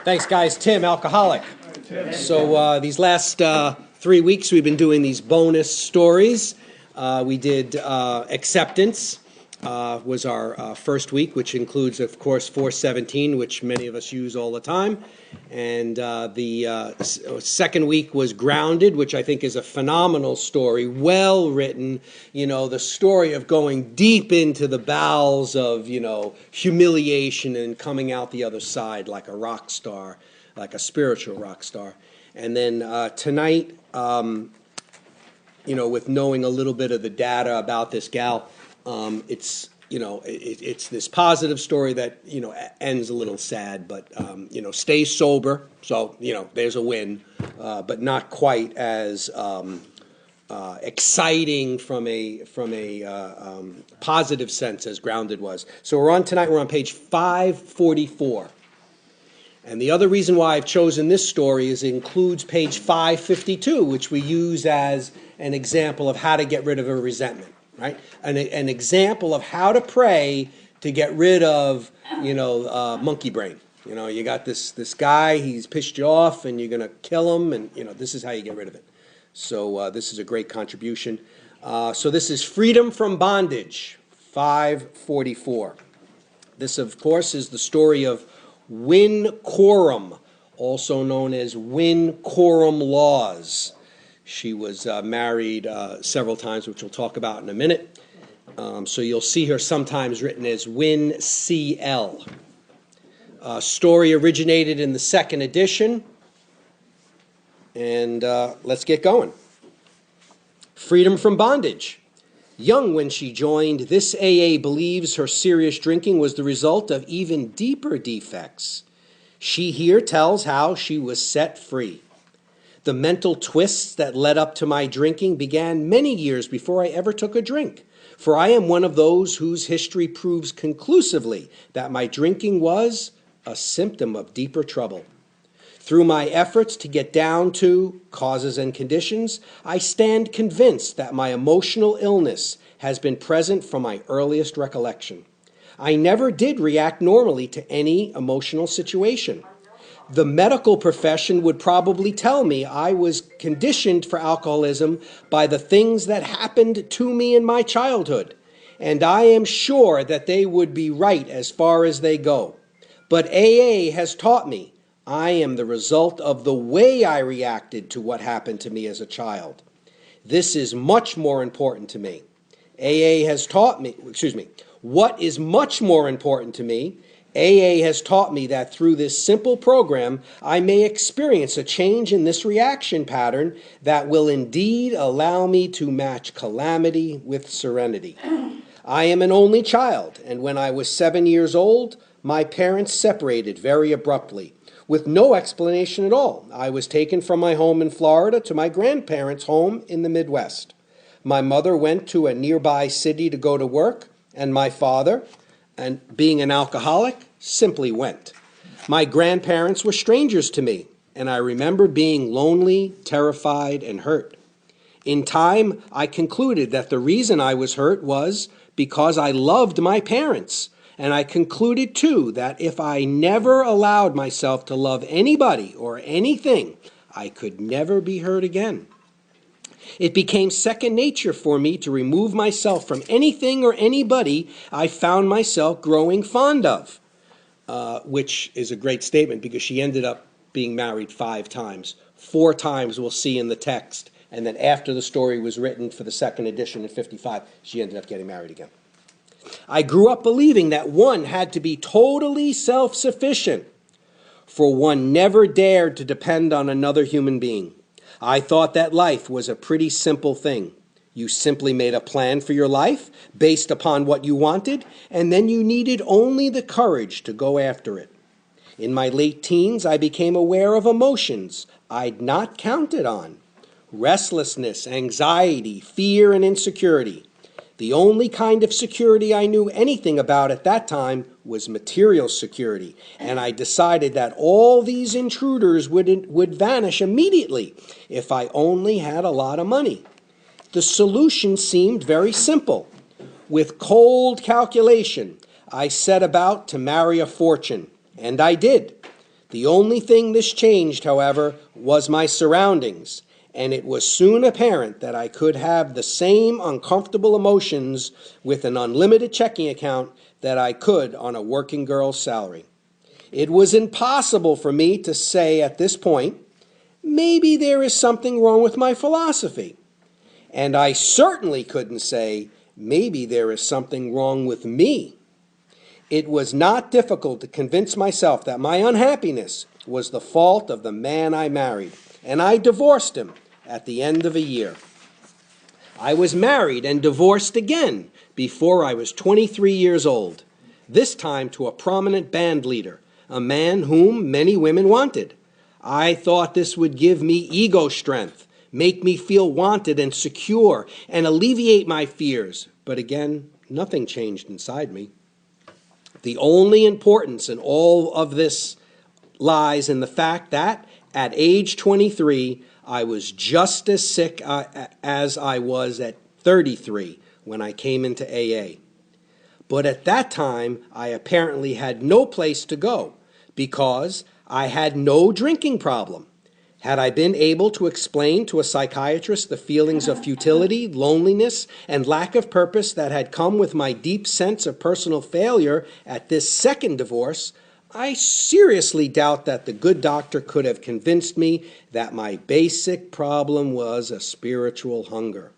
Thanks, guys. Tim, alcoholic. So these last 3 weeks, we've been doing these bonus stories. We did acceptance was our first week, which includes, of course, 417, which many of us use all the time. And the second week was grounded, which I think is a phenomenal story, well written. You know, the story of going deep into the bowels of, humiliation and coming out the other side like a rock star, like a spiritual rock star. And then tonight, with knowing a little bit of the data about this gal, it's it's this positive story that ends a little sad, but stay sober. So there's a win, but not quite as exciting from a positive sense as grounded was. So we're on page 544. And the other reason why I've chosen this story is it includes page 552, which we use as an example of how to get rid of a resentment, right? An example of how to pray to get rid of, monkey brain. You got this guy, he's pissed you off, and you're going to kill him, and, this is how you get rid of it. So this is a great contribution. So this is Freedom from Bondage, 544. This, of course, is the story of Win Quorum, also known as Win Quorum Laws. She was married several times, which we'll talk about in a minute. So you'll see her sometimes written as Win CL. Story originated in the second edition. And let's get going. Freedom from Bondage. Young when she joined, this AA believes her serious drinking was the result of even deeper defects. She here tells how she was set free. The mental twists that led up to my drinking began many years before I ever took a drink, for I am one of those whose history proves conclusively that my drinking was a symptom of deeper trouble. Through my efforts to get down to causes and conditions, I stand convinced that my emotional illness has been present from my earliest recollection. I never did react normally to any emotional situation. The medical profession would probably tell me I was conditioned for alcoholism by the things that happened to me in my childhood, and I am sure that they would be right as far as they go. But AA has taught me I am the result of the way I reacted to what happened to me as a child. This is much more important to me. What is much more important to me, AA has taught me that through this simple program, I may experience a change in this reaction pattern that will indeed allow me to match calamity with serenity. I am an only child, and when I was 7 years old, my parents separated very abruptly. With no explanation at all, I was taken from my home in Florida to my grandparents' home in the Midwest. My mother went to a nearby city to go to work, and my father, and being an alcoholic, simply went. My grandparents were strangers to me, and I remember being lonely, terrified, and hurt. In time, I concluded that the reason I was hurt was because I loved my parents. And I concluded, too, that if I never allowed myself to love anybody or anything, I could never be hurt again. It became second nature for me to remove myself from anything or anybody I found myself growing fond of, which is a great statement because she ended up being married 5 times. 4 times we'll see in the text. And then after the story was written for the second edition in 55, she ended up getting married again. I grew up believing that one had to be totally self-sufficient, for one never dared to depend on another human being. I thought that life was a pretty simple thing. You simply made a plan for your life based upon what you wanted, and then you needed only the courage to go after it. In my late teens, I became aware of emotions I'd not counted on: restlessness, anxiety, fear, and insecurity. The only kind of security I knew anything about at that time was material security, and I decided that all these intruders would vanish immediately if I only had a lot of money. The solution seemed very simple. With cold calculation, I set about to marry a fortune, and I did. The only thing this changed, however, was my surroundings, and it was soon apparent that I could have the same uncomfortable emotions with an unlimited checking account that I could on a working girl's salary. It was impossible for me to say at this point, maybe there is something wrong with my philosophy. And I certainly couldn't say, maybe there is something wrong with me. It was not difficult to convince myself that my unhappiness was the fault of the man I married, and I divorced him at the end of a year. I was married and divorced again before I was 23 years old, this time to a prominent band leader, a man whom many women wanted. I thought this would give me ego strength, make me feel wanted and secure, and alleviate my fears. But again, nothing changed inside me. The only importance in all of this lies in the fact that at age 23, I was just as sick as I was at 33 when I came into AA. But at that time, I apparently had no place to go because I had no drinking problem. Had I been able to explain to a psychiatrist the feelings of futility, loneliness, and lack of purpose that had come with my deep sense of personal failure at this second divorce, I seriously doubt that the good doctor could have convinced me that my basic problem was a spiritual hunger.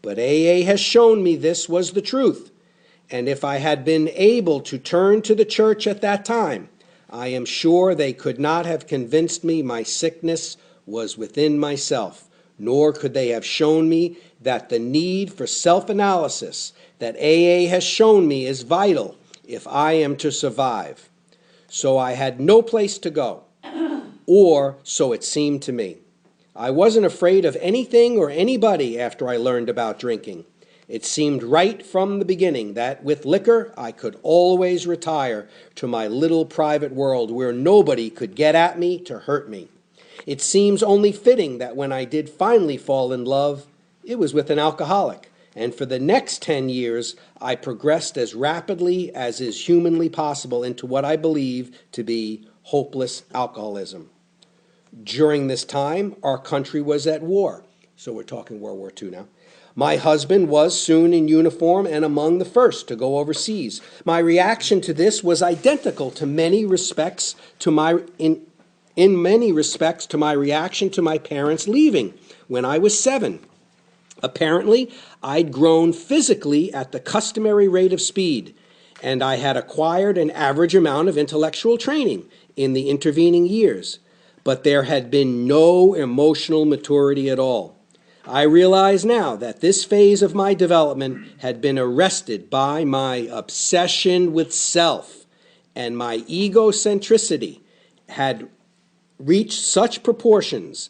But AA has shown me this was the truth, and if I had been able to turn to the church at that time, I am sure they could not have convinced me my sickness was within myself, nor could they have shown me that the need for self-analysis that AA has shown me is vital if I am to survive. So I had no place to go, or so it seemed to me. I wasn't afraid of anything or anybody after I learned about drinking. It seemed right from the beginning that with liquor I could always retire to my little private world where nobody could get at me to hurt me. It seems only fitting that when I did finally fall in love, it was with an alcoholic, and for the next 10 years I progressed as rapidly as is humanly possible into what I believe to be hopeless alcoholism. During this time, our country was at war, so we're talking World War II now. My husband was soon in uniform and among the first to go overseas. My reaction to this was identical to many respects to in many respects to my reaction to my parents leaving when I was 7. Apparently, I'd grown physically at the customary rate of speed, and I had acquired an average amount of intellectual training in the intervening years, but there had been no emotional maturity at all. I realize now that this phase of my development had been arrested by my obsession with self, and my egocentricity had reached such proportions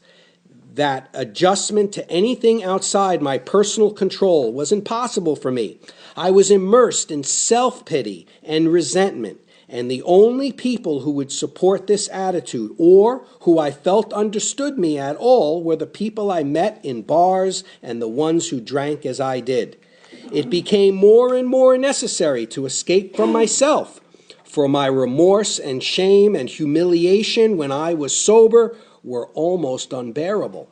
that adjustment to anything outside my personal control was impossible for me. I was immersed in self-pity and resentment, and the only people who would support this attitude or who I felt understood me at all were the people I met in bars and the ones who drank as I did. It became more and more necessary to escape from myself, for my remorse and shame and humiliation when I was sober were almost unbearable.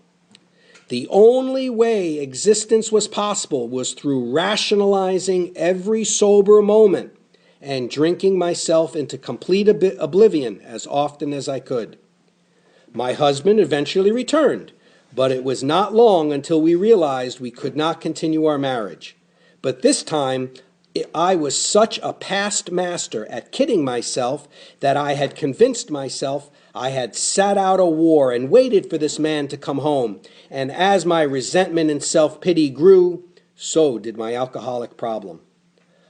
The only way existence was possible was through rationalizing every sober moment and drinking myself into complete oblivion as often as I could. My husband eventually returned, but it was not long until we realized we could not continue our marriage. But this time, I was such a past master at kidding myself that I had convinced myself I had sat out a war and waited for this man to come home. And as my resentment and self-pity grew, so did my alcoholic problem.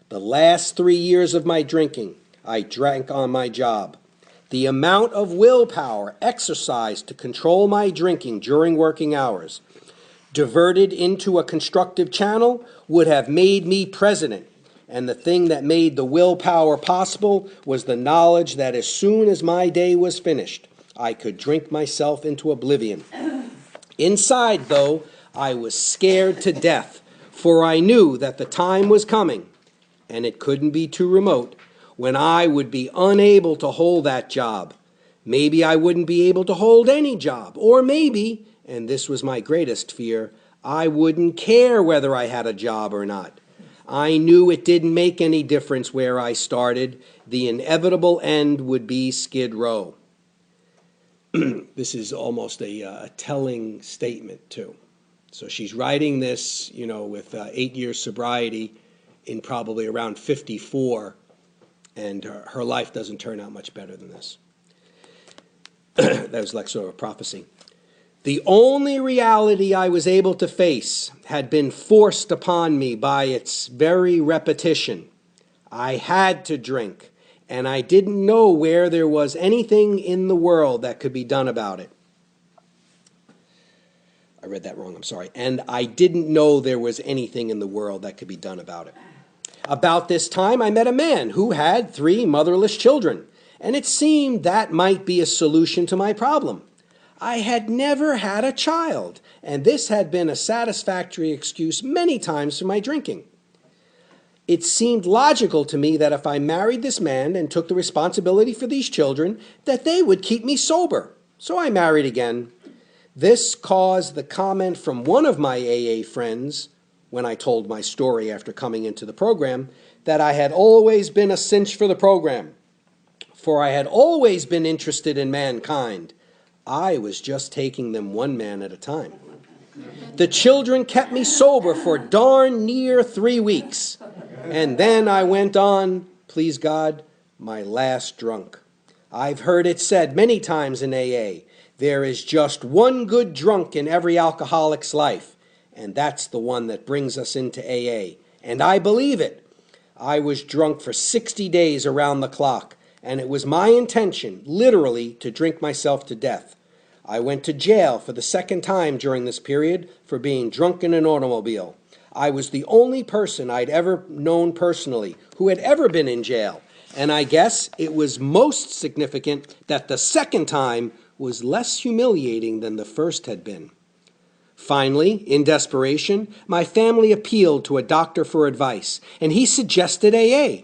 The last 3 years of my drinking, I drank on my job. The amount of willpower exercised to control my drinking during working hours, diverted into a constructive channel, would have made me president. And the thing that made the willpower possible was the knowledge that as soon as my day was finished, I could drink myself into oblivion. Inside, though, I was scared to death, for I knew that the time was coming, and it couldn't be too remote, when I would be unable to hold that job. Maybe I wouldn't be able to hold any job. Or maybe, and this was my greatest fear, I wouldn't care whether I had a job or not. I knew it didn't make any difference where I started. The inevitable end would be Skid Row. This is almost a telling statement, too. So she's writing this, with 8 years sobriety in probably around 54, and her life doesn't turn out much better than this. That was like sort of a prophecy. The only reality I was able to face had been forced upon me by its very repetition. I had to drink, and I didn't know where there was anything in the world that could be done about it. I read that wrong, I'm sorry. And I didn't know there was anything in the world that could be done about it. About this time, I met a man who had 3 motherless children, and it seemed that might be a solution to my problem. I had never had a child, and this had been a satisfactory excuse many times for my drinking. It seemed logical to me that if I married this man and took the responsibility for these children, that they would keep me sober. So I married again. This caused the comment from one of my AA friends, when I told my story after coming into the program, that I had always been a cinch for the program, for I had always been interested in mankind. I was just taking them one man at a time. The children kept me sober for darn near 3 weeks, and then I went on, please God, my last drunk. I've heard it said many times in AA, there is just one good drunk in every alcoholic's life, and that's the one that brings us into AA. And I believe it. I was drunk for 60 days around the clock, and it was my intention, literally, to drink myself to death. I went to jail for the 2nd time during this period for being drunk in an automobile. I was the only person I'd ever known personally who had ever been in jail, and I guess it was most significant that the 2nd time was less humiliating than the first had been. Finally, in desperation, my family appealed to a doctor for advice, and he suggested AA.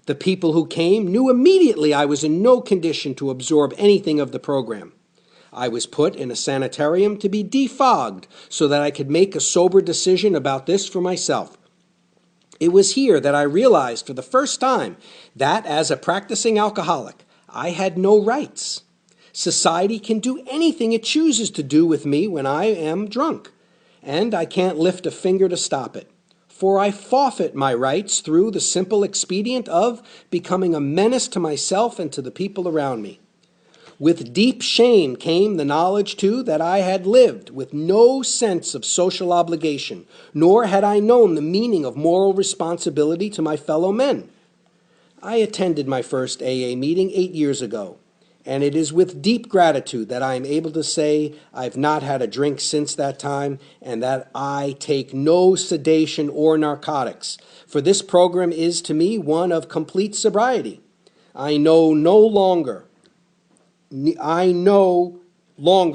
The people who came knew immediately I was in no condition to absorb anything of the program. I was put in a sanitarium to be defogged so that I could make a sober decision about this for myself. It was here that I realized for the first time that as a practicing alcoholic, I had no rights. Society can do anything it chooses to do with me when I am drunk, and I can't lift a finger to stop it, for I forfeit my rights through the simple expedient of becoming a menace to myself and to the people around me. With deep shame came the knowledge, too, that I had lived with no sense of social obligation, nor had I known the meaning of moral responsibility to my fellow men. I attended my first AA meeting 8 years ago, and it is with deep gratitude that I am able to say I've not had a drink since that time, and that I take no sedation or narcotics, for this program is to me one of complete sobriety. I no longer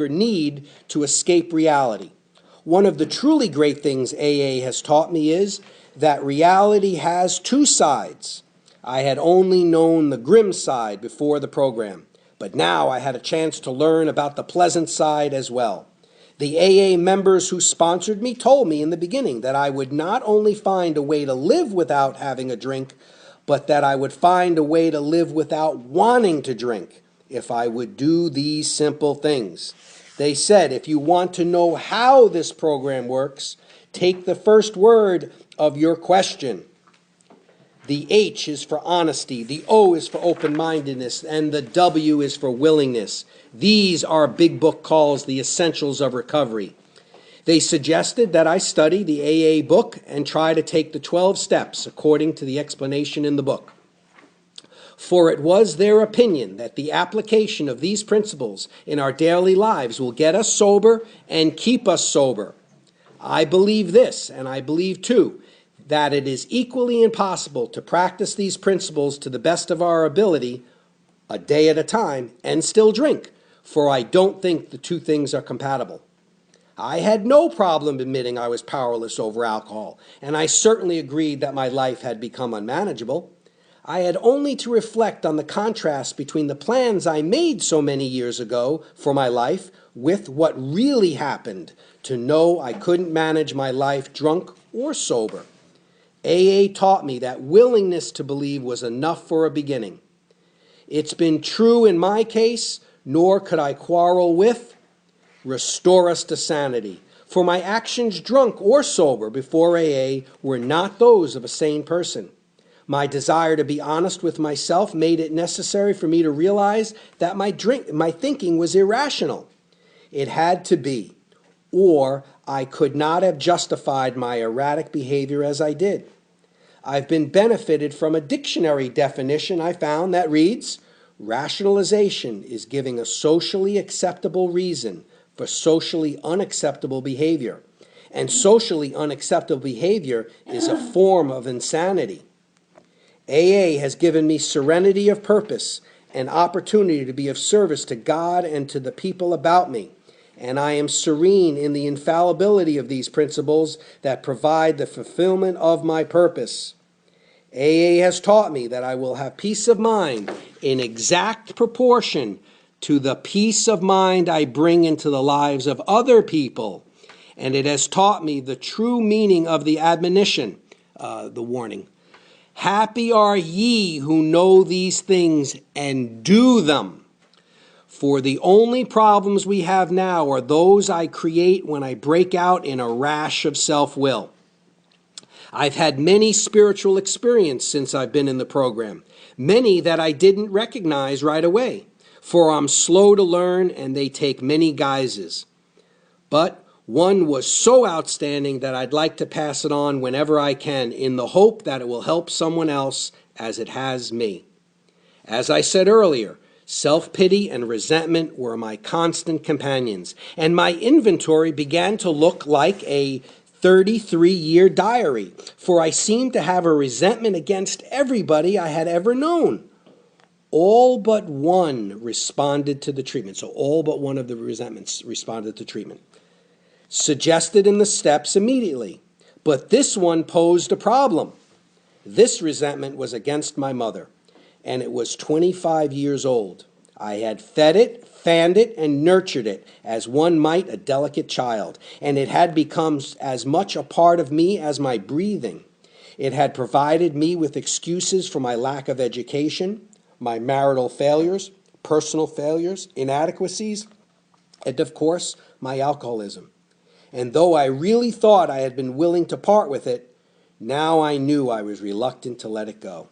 need to escape reality. One of the truly great things AA has taught me is that reality has 2 sides. I had only known the grim side before the program, but now I had a chance to learn about the pleasant side as well. The AA members who sponsored me told me in the beginning that I would not only find a way to live without having a drink, but that I would find a way to live without wanting to drink if I would do these simple things. They said, if you want to know how this program works, take the first word of your question. The H is for honesty, the O is for open-mindedness, and the W is for willingness. These are Big Book calls the essentials of recovery. They suggested that I study the AA book and try to take the 12 steps according to the explanation in the book. For it was their opinion that the application of these principles in our daily lives will get us sober and keep us sober. I believe this, and I believe too, that it is equally impossible to practice these principles to the best of our ability, a day at a time, and still drink, for I don't think the 2 things are compatible. I had no problem admitting I was powerless over alcohol, and I certainly agreed that my life had become unmanageable. I had only to reflect on the contrast between the plans I made so many years ago for my life with what really happened to know I couldn't manage my life drunk or sober. AA taught me that willingness to believe was enough for a beginning. It's been true in my case, nor could I quarrel with. Restore us to sanity. For my actions, drunk or sober, before AA were not those of a sane person. My desire to be honest with myself made it necessary for me to realize that my thinking was irrational. It had to be, or I could not have justified my erratic behavior as I did. I've been benefited from a dictionary definition I found that reads, rationalization is giving a socially acceptable reason for socially unacceptable behavior. And socially unacceptable behavior is a form of insanity. AA has given me serenity of purpose and opportunity to be of service to God and to the people about me. And I am serene in the infallibility of these principles that provide the fulfillment of my purpose. AA has taught me that I will have peace of mind in exact proportion to the peace of mind I bring into the lives of other people. And it has taught me the true meaning of the admonition, the warning. Happy are ye who know these things and do them. For the only problems we have now are those I create when I break out in a rash of self-will. I've had many spiritual experiences since I've been in the program, many that I didn't recognize right away, for I'm slow to learn and they take many guises. But one was so outstanding that I'd like to pass it on whenever I can in the hope that it will help someone else as it has me. As I said earlier, self-pity and resentment were my constant companions, and my inventory began to look like a 33-year diary, for I seemed to have a resentment against everybody I had ever known. All but one responded to the treatment. So all but one of the resentments responded to treatment. Suggested in the steps immediately. But this one posed a problem. This resentment was against my mother, and it was 25 years old. I had fed it, fanned it, and nurtured it as one might a delicate child, and it had become as much a part of me as my breathing. It had provided me with excuses for my lack of education, my marital failures, personal failures, inadequacies, and of course, my alcoholism. And though I really thought I had been willing to part with it, now I knew I was reluctant to let it go.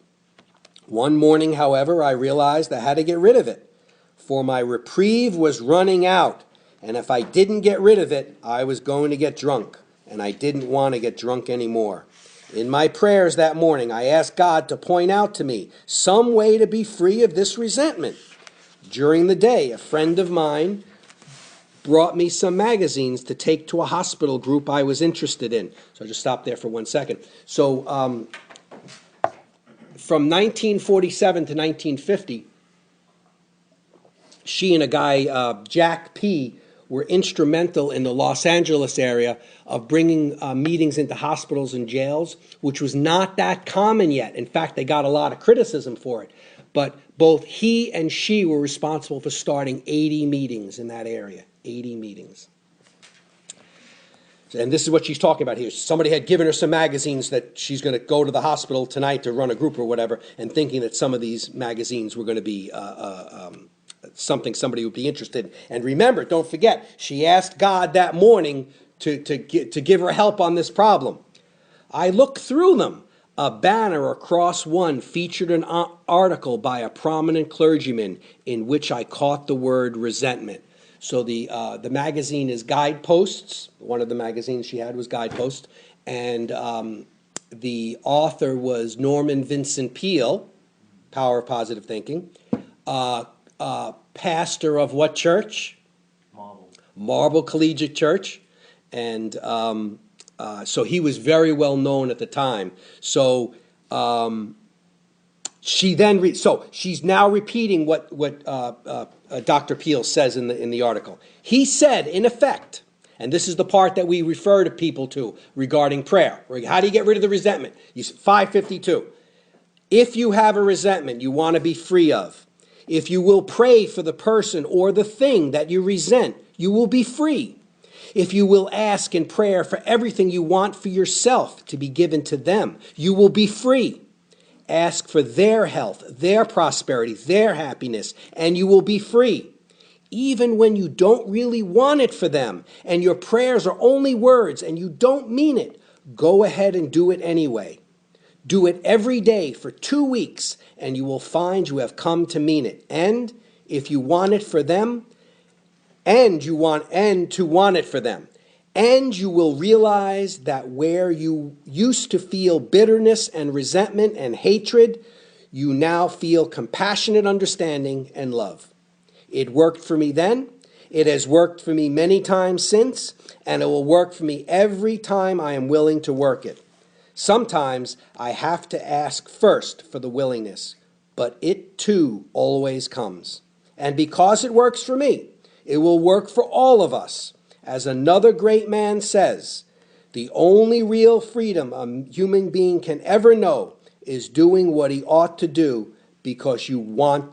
One morning, however, I realized I had to get rid of it, for my reprieve was running out, and if I didn't get rid of it, I was going to get drunk, and I didn't want to get drunk anymore. In my prayers that morning, I asked God to point out to me some way to be free of this resentment. During the day, a friend of mine brought me some magazines to take to a hospital group I was interested in. So I'll just stop there for 1 second. So from 1947 to 1950, she and a guy, Jack P., were instrumental in the Los Angeles area of bringing meetings into hospitals and jails, which was not that common yet. In fact, they got a lot of criticism for it. But both he and she were responsible for starting 80 meetings in that area. 80 meetings. And this is what she's talking about here. Somebody had given her some magazines that she's going to go to the hospital tonight to run a group or whatever, and thinking that some of these magazines were going to be something somebody would be interested in. And remember, don't forget, she asked God that morning to give her help on this problem. I looked through them. A banner across one featured an article by a prominent clergyman in which I caught the word resentment. So the magazine is Guideposts. One of the magazines she had was Guideposts. And the author was Norman Vincent Peale, Power of Positive Thinking. Pastor of what church? Marble Collegiate Church. And so he was very well known at the time. So she then so she's now repeating what Dr. Peale says in the article. He said, in effect, and this is the part that we refer to people to regarding prayer. How do you get rid of the resentment? 552. If you have a resentment you want to be free of, if you will pray for the person or the thing that you resent, you will be free. If you will ask in prayer for everything you want for yourself to be given to them, you will be free. Ask for their health, their prosperity, their happiness, and you will be free. Even when you don't really want it for them and your prayers are only words and you don't mean it, go ahead and do it anyway. Do it every day for 2 weeks and you will find you have come to mean it. And if you want it for them, and to want it for them, and you will realize that where you used to feel bitterness and resentment and hatred, you now feel compassionate understanding and love. It worked for me then, it has worked for me many times since, and it will work for me every time I am willing to work it. Sometimes I have to ask first for the willingness, but it too always comes. And because it works for me, it will work for all of us. As another great man says, the only real freedom a human being can ever know is doing what he ought to do because you want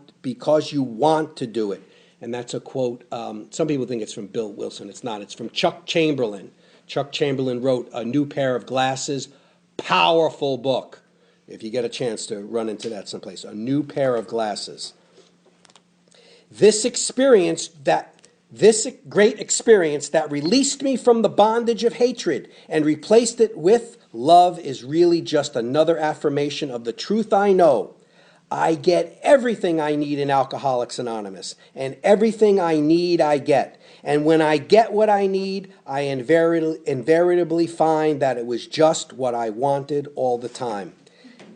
to do it. And that's a quote. Some people think it's from Bill Wilson. It's not. It's from Chuck Chamberlain. Chuck Chamberlain wrote A New Pair of Glasses. Powerful book. If you get a chance to run into that someplace. A New Pair of Glasses. This great experience that released me from the bondage of hatred and replaced it with love is really just another affirmation of the truth I know. I get everything I need in Alcoholics Anonymous, and everything I need I get. And when I get what I need, I invariably find that it was just what I wanted all the time.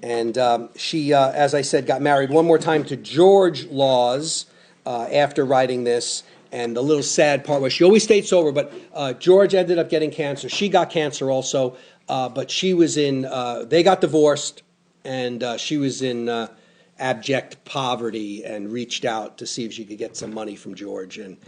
And she, as I said, got married one more time to George Laws after writing this. And the little sad part was she always stayed sober, but George ended up getting cancer. She got cancer also, but she was they got divorced, and she was in abject poverty and reached out to see if she could get some money from George. And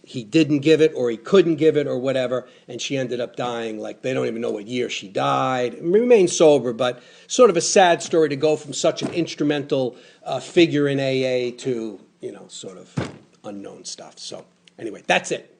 he didn't give it, or he couldn't give it, or whatever, and she ended up dying. Like, they don't even know what year she died. Remained sober, but sort of a sad story to go from such an instrumental figure in AA to, sort of unknown stuff. So anyway, that's it.